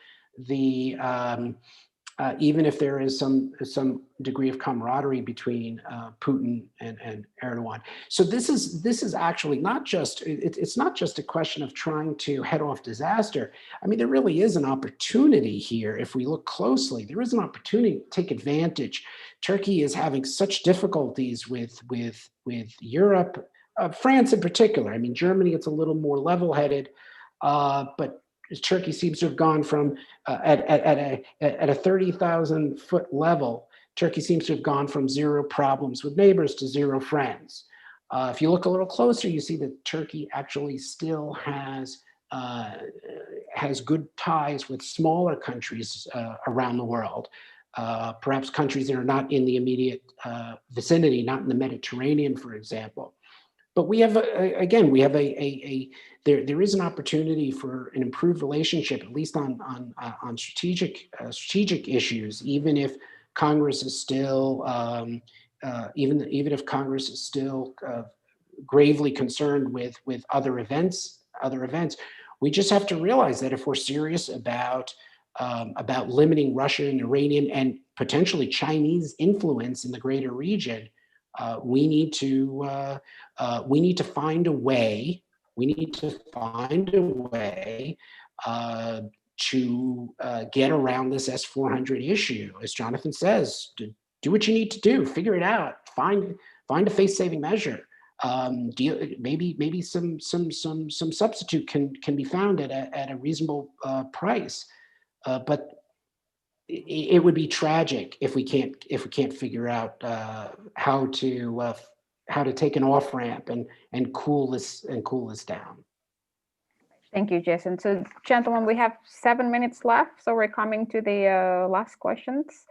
Speaker 3: there is some degree of camaraderie between Putin and Erdogan. So this is actually not just it's not just a question of trying to head off disaster. I mean, there really is an opportunity here. If we look closely, there is an opportunity to take advantage. Turkey is having such difficulties with Europe, France in particular. I mean, Germany, it's a little more level-headed, but Turkey seems to have gone from at a 30,000 foot level. Turkey seems to have gone from zero problems with neighbors to zero friends. If you look a little closer, you see that Turkey actually still has good ties with smaller countries around the world. Perhaps countries that are not in the immediate vicinity, not in the Mediterranean, for example. But we have there is an opportunity for an improved relationship, at least on strategic issues, even if Congress is still even if Congress is still gravely concerned with other events. We just have to realize that if we're serious about limiting Russian, Iranian, and potentially Chinese influence in the greater region, we need to find a way. To get around this S-400 issue, as Jonathan says. Do what you need to do. Figure it out. Find a face-saving measure. Maybe some substitute can be found at a reasonable price. But it would be tragic if we can't figure out how to take an off ramp and cool this down.
Speaker 1: Thank you, Jason. So, gentlemen, we have 7 minutes left, so we're coming to the last questions.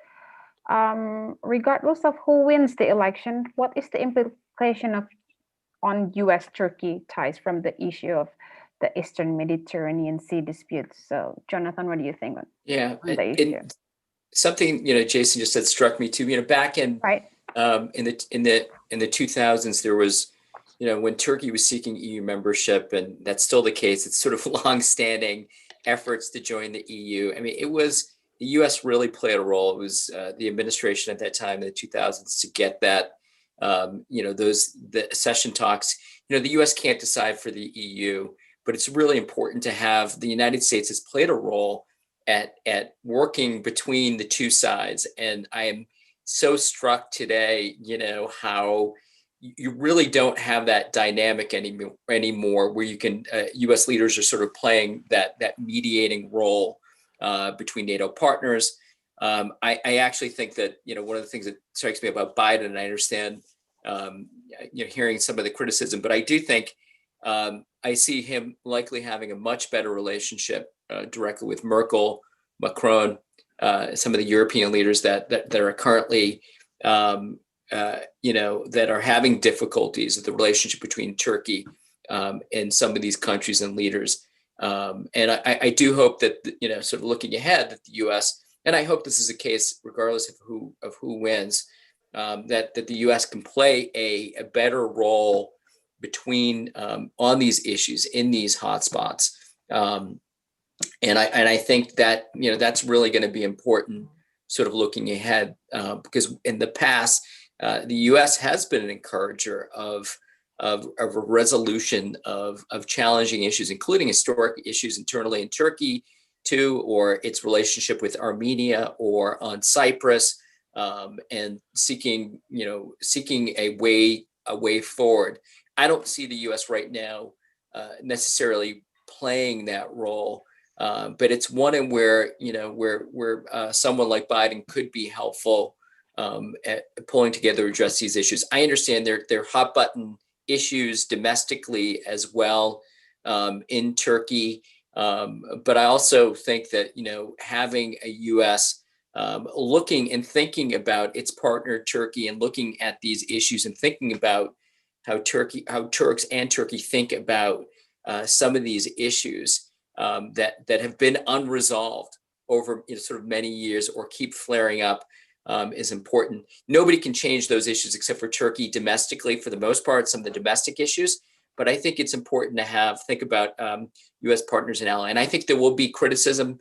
Speaker 1: Regardless of who wins the election, what is the implication on U.S.-Turkey ties from the issue of the Eastern Mediterranean Sea disputes? So, Jonathan, what do you think on the issue?
Speaker 2: Something Jason just said struck me too. Back in in the 2000s, there was when Turkey was seeking EU membership, and that's still the case. It's sort of long-standing efforts to join the EU. I mean, it was the U.S. really played a role. It was the administration at that time in the 2000s to get that the accession talks. The U.S. can't decide for the EU, but it's really important to have the United States has played a role at working between the two sides. And I am so struck today, how you really don't have that dynamic anymore where you can, US leaders are sort of playing that mediating role between NATO partners. I actually think that, one of the things that strikes me about Biden, and I understand, hearing some of the criticism, but I do think I see him likely having a much better relationship directly with Merkel, Macron, some of the European leaders that are currently, that are having difficulties with the relationship between Turkey and some of these countries and leaders. And I do hope that, sort of looking ahead, that the U.S., and I hope this is the case regardless of who wins, that the U.S. can play a better role between on these issues in these hotspots. And I think that, that's really going to be important sort of looking ahead, because in the past, the U.S. has been an encourager of a resolution of challenging issues, including historic issues internally in Turkey too, or its relationship with Armenia or on Cyprus, and seeking a way forward. I don't see the U.S. right now necessarily playing that role, but it's one in where someone like Biden could be helpful at pulling together to address these issues. I understand they're hot button issues domestically as well in Turkey, but I also think that having a U.S. Looking and thinking about its partner Turkey and looking at these issues and thinking about how Turks and Turkey think about some of these issues that have been unresolved over sort of many years or keep flaring up is important. Nobody can change those issues except for Turkey domestically, for the most part, some of the domestic issues. But I think it's important to think about U.S. partners and allies. And I think there will be criticism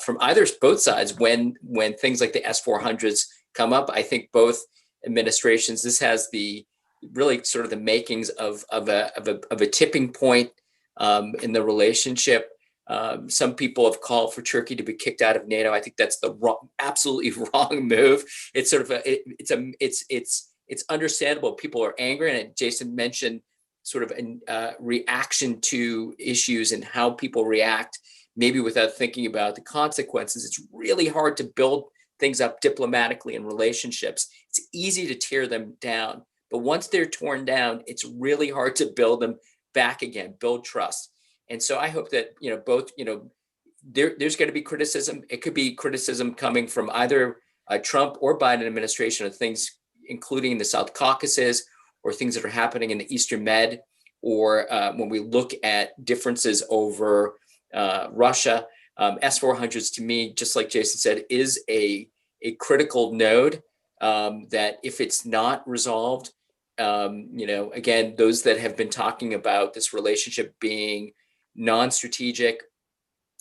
Speaker 2: from both sides when things like the S-400s come up. I think both administrations, this has really sort of the makings of a tipping point in the relationship. Some people have called for Turkey to be kicked out of NATO. I think that's the absolutely wrong move. It's sort of it's understandable. People are angry, and Jason mentioned sort of a reaction to issues and how people react, maybe without thinking about the consequences. It's really hard to build things up diplomatically in relationships. It's easy to tear them down, but once they're torn down, it's really hard to build them back again, build trust. And so I hope that, both, there's going to be criticism. It could be criticism coming from either Trump or Biden administration of things, including the South Caucasus or things that are happening in the Eastern Med, or when we look at differences over Russia. S-400s, to me, just like Jason said, is a critical node that if it's not resolved, again, those that have been talking about this relationship being non-strategic,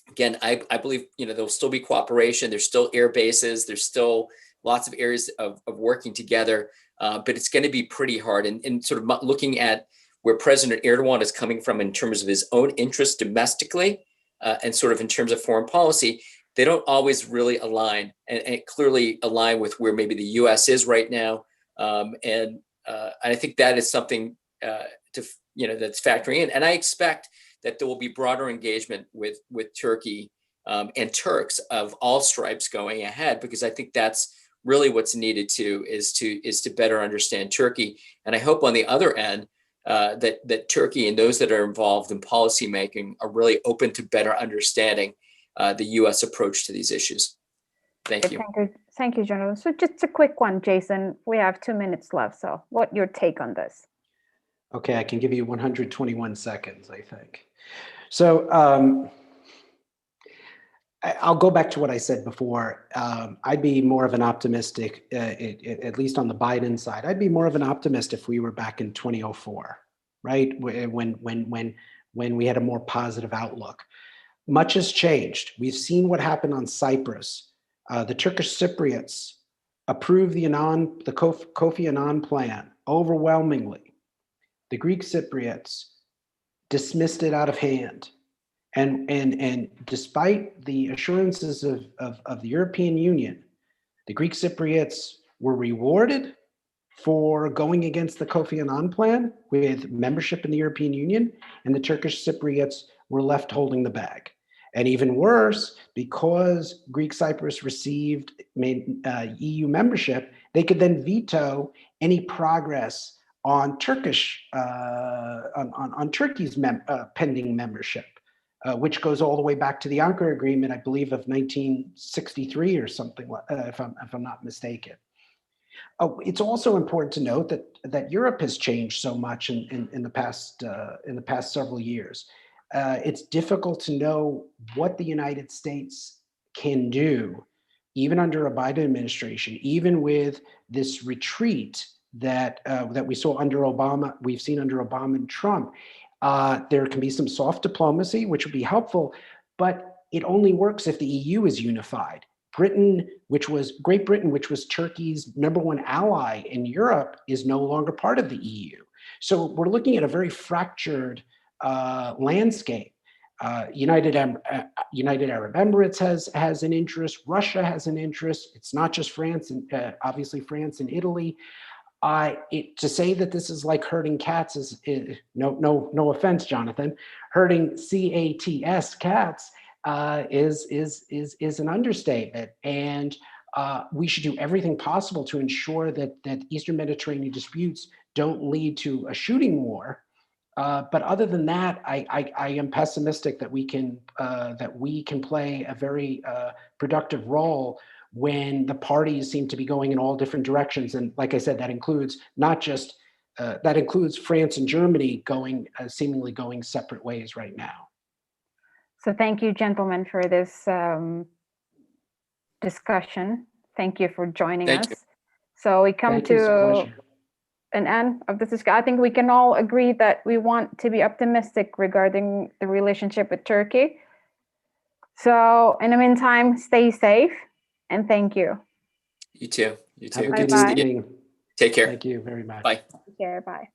Speaker 2: again, I believe, there'll still be cooperation. There's still air bases. There's still lots of areas of working together, but it's going to be pretty hard. And sort of looking at where President Erdogan is coming from in terms of his own interests domestically, and sort of in terms of foreign policy, they don't always really align and clearly align with where maybe the U.S. is right now. And I think that is something that's factoring in. And I expect that there will be broader engagement with Turkey and Turks of all stripes going ahead, because I think that's really what's needed is to better understand Turkey. And I hope on the other end that Turkey and those that are involved in policymaking are really open to better understanding the U.S. approach to these issues. Thank you.
Speaker 1: Thank you, Jonathan. So just a quick one, Jason. We have 2 minutes left. So what's your take on this?
Speaker 3: Okay, I can give you 121 seconds, I think. So I'll go back to what I said before. I'd be more of an optimistic, at least on the Biden side. I'd be more of an optimist if we were back in 2004, right? When we had a more positive outlook. Much has changed. We've seen what happened on Cyprus. The Turkish Cypriots approved the Kofi Annan plan overwhelmingly. The Greek Cypriots dismissed it out of hand. And despite the assurances of the European Union, the Greek Cypriots were rewarded for going against the Kofi Annan plan with membership in the European Union, and the Turkish Cypriots were left holding the bag. And even worse, because Greek Cyprus received EU membership, they could then veto any progress on Turkey's pending membership. Which goes all the way back to the Ankara Agreement, I believe, of 1963 or something, if I'm not mistaken. It's also important to note that Europe has changed so much in the past several years. It's difficult to know what the United States can do, even under a Biden administration, even with this retreat that we saw under Obama, we've seen under Obama and Trump. There can be some soft diplomacy, which would be helpful, but it only works if the EU is unified. Great Britain, which was Turkey's #1 ally in Europe, is no longer part of the EU. So we're looking at a very fractured landscape. United Arab Emirates has an interest. Russia has an interest. It's not just France, and obviously France and Italy. To say that this is like herding cats is no offense, Jonathan. Herding cats is an understatement, and we should do everything possible to ensure that Eastern Mediterranean disputes don't lead to a shooting war. But other than that, I am pessimistic that we can play a very productive role when the parties seem to be going in all different directions. And like I said, that includes not just that includes France and Germany going seemingly going separate ways right now.
Speaker 1: So thank you, gentlemen, for this discussion. Thank you for joining
Speaker 2: Thank
Speaker 1: us.
Speaker 2: you.
Speaker 1: So we come
Speaker 3: Thank you. It's a
Speaker 1: to
Speaker 3: pleasure.
Speaker 1: an end of this discussion. I think we can all agree that we want to be optimistic regarding the relationship with Turkey. So in the meantime, stay safe and thank you.
Speaker 2: You too. You too.
Speaker 3: Have a
Speaker 2: Good
Speaker 3: good
Speaker 2: to see you.
Speaker 3: evening.
Speaker 2: Take care.
Speaker 3: Thank you very much.
Speaker 2: Bye.
Speaker 1: Take care. Bye.